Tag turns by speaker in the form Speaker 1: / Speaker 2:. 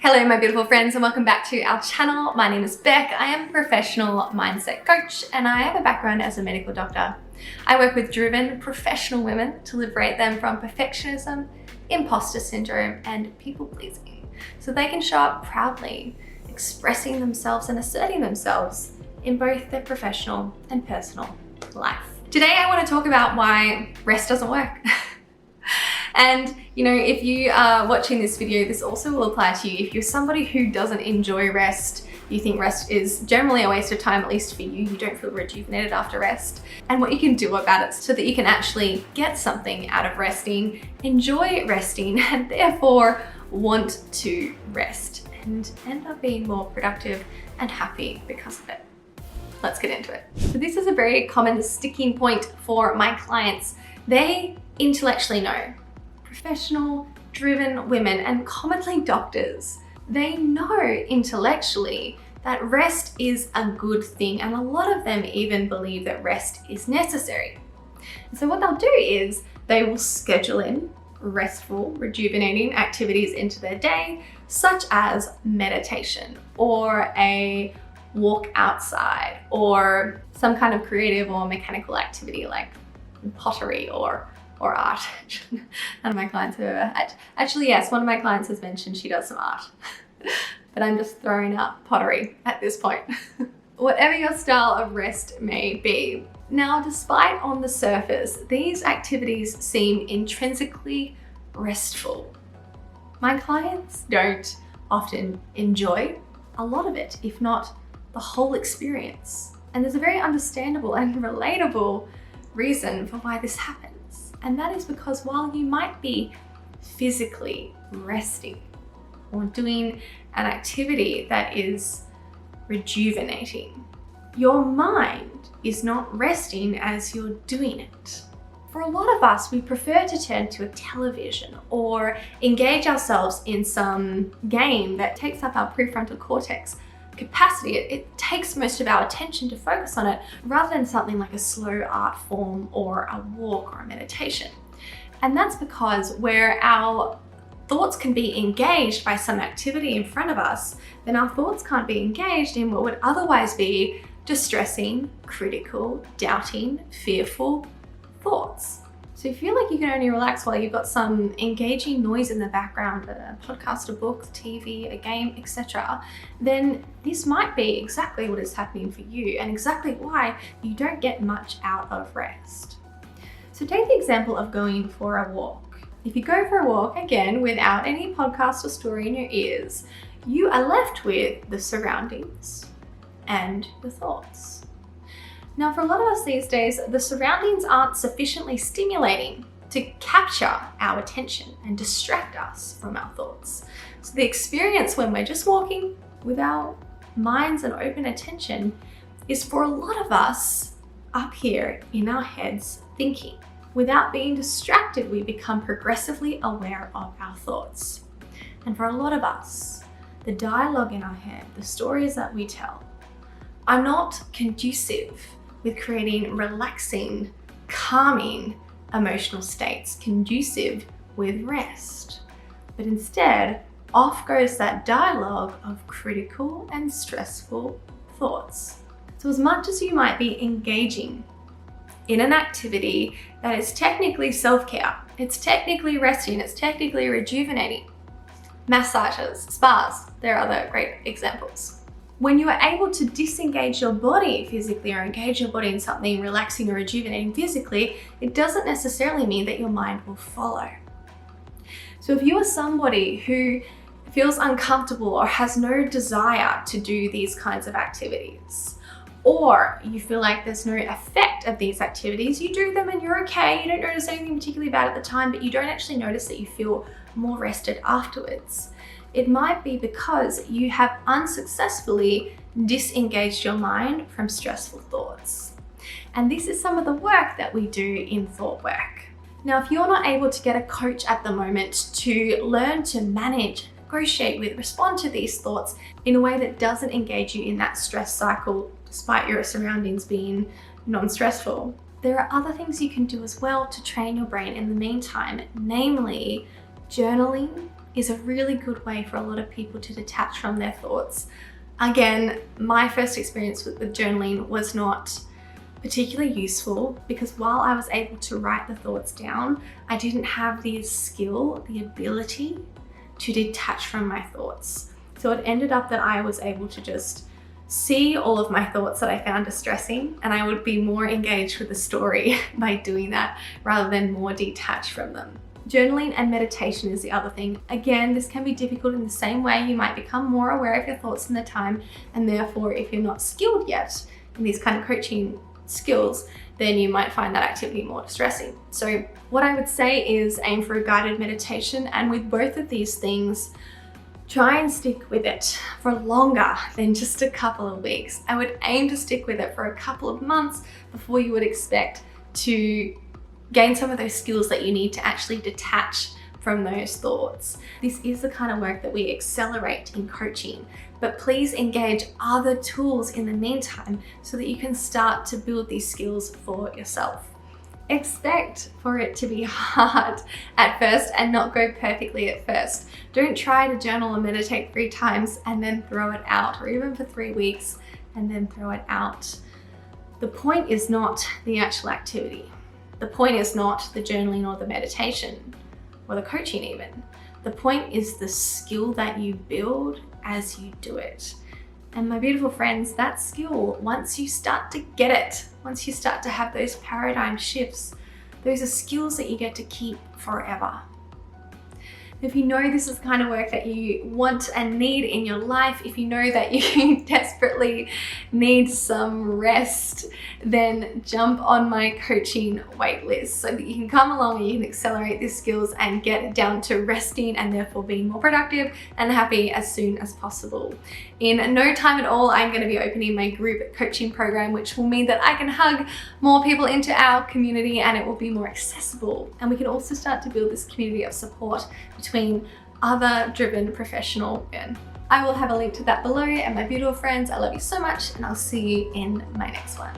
Speaker 1: Hello my beautiful friends and welcome back to our channel. My name is Beck. I am a professional mindset coach and I have a background as a medical doctor. I work with driven professional women to liberate them from perfectionism, imposter syndrome and people pleasing so they can show up proudly, expressing themselves and asserting themselves in both their professional and personal life. Today I want to talk about why rest doesn't work. And you know, if you are watching this video, this also will apply to you. If you're somebody who doesn't enjoy rest, you think rest is generally a waste of time, at least for you, you don't feel rejuvenated after rest, and what you can do about it so that you can actually get something out of resting, enjoy resting, and therefore want to rest and end up being more productive and happy because of it. Let's get into it. So this is a very common sticking point for my clients. They intellectually know, professional, driven women and commonly doctors, they know intellectually that rest is a good thing, and a lot of them even believe that rest is necessary. And so what they'll do is they will schedule in restful, rejuvenating activities into their day, such as meditation or a walk outside or some kind of creative or mechanical activity like pottery or art. None of my clients have ever actually, yes, one of my clients has mentioned she does some art, but I'm just throwing out pottery at this point. Whatever your style of rest may be. Now, despite on the surface, these activities seem intrinsically restful, my clients don't often enjoy a lot of it, if not the whole experience. And there's a very understandable and relatable reason for why this happens. And that is because while you might be physically resting or doing an activity that is rejuvenating, your mind is not resting as you're doing it. For a lot of us, we prefer to turn to a television or engage ourselves in some game that takes up our prefrontal cortex capacity. It takes most of our attention to focus on it rather than something like a slow art form or a walk or a meditation. And that's because where our thoughts can be engaged by some activity in front of us, then our thoughts can't be engaged in what would otherwise be distressing, critical, doubting, fearful thoughts. So if you feel like you can only relax while you've got some engaging noise in the background, a podcast, a book, TV, a game, etc., then this might be exactly what is happening for you and exactly why you don't get much out of rest. So take the example of going for a walk. If you go for a walk, again, without any podcast or story in your ears, you are left with the surroundings and your thoughts. Now, for a lot of us these days, the surroundings aren't sufficiently stimulating to capture our attention and distract us from our thoughts. So the experience when we're just walking with our minds and open attention is for a lot of us up here in our heads thinking. Without being distracted, we become progressively aware of our thoughts. And for a lot of us, the dialogue in our head, the stories that we tell, are not conducive with creating relaxing, calming emotional states conducive with rest. But instead, off goes that dialogue of critical and stressful thoughts. So as much as you might be engaging in an activity that is technically self-care, it's technically resting, it's technically rejuvenating, massages, spas, there are other great examples. When you are able to disengage your body physically or engage your body in something relaxing or rejuvenating physically, it doesn't necessarily mean that your mind will follow. So if you are somebody who feels uncomfortable or has no desire to do these kinds of activities, or you feel like there's no effect of these activities, you do them and you're okay, you don't notice anything particularly bad at the time, but you don't actually notice that you feel more rested afterwards. It might be because you have unsuccessfully disengaged your mind from stressful thoughts. And this is some of the work that we do in thought work. Now, if you're not able to get a coach at the moment to learn to manage, negotiate with, respond to these thoughts in a way that doesn't engage you in that stress cycle, despite your surroundings being non-stressful, there are other things you can do as well to train your brain in the meantime, namely journaling, is a really good way for a lot of people to detach from their thoughts. Again, my first experience with journaling was not particularly useful because while I was able to write the thoughts down, I didn't have the skill, the ability to detach from my thoughts. So it ended up that I was able to just see all of my thoughts that I found distressing, and I would be more engaged with the story by doing that rather than more detached from them. Journaling and meditation is the other thing. Again, this can be difficult in the same way you might become more aware of your thoughts in the time, and therefore if you're not skilled yet in these kind of coaching skills, then you might find that activity more distressing. So what I would say is aim for a guided meditation, and with both of these things, try and stick with it for longer than just a couple of weeks. I would aim to stick with it for a couple of months before you would expect to gain some of those skills that you need to actually detach from those thoughts. This is the kind of work that we accelerate in coaching, but please engage other tools in the meantime so that you can start to build these skills for yourself. Expect for it to be hard at first and not go perfectly at first. Don't try to journal or meditate 3 times and then throw it out, or even for 3 weeks and then throw it out. The point is not the actual activity. The point is not the journaling or the meditation or the coaching even. The point is the skill that you build as you do it. And my beautiful friends, that skill, once you start to get it, once you start to have those paradigm shifts, those are skills that you get to keep forever. If you know this is the kind of work that you want and need in your life, if you know that you desperately need some rest, then jump on my coaching waitlist so that you can come along and you can accelerate these skills and get down to resting and therefore being more productive and happy as soon as possible. In no time at all, I'm going to be opening my group coaching program, which will mean that I can hug more people into our community and it will be more accessible. And we can also start to build this community of support between other driven professional men. I will have a link to that below, and my beautiful friends, I love you so much and I'll see you in my next one.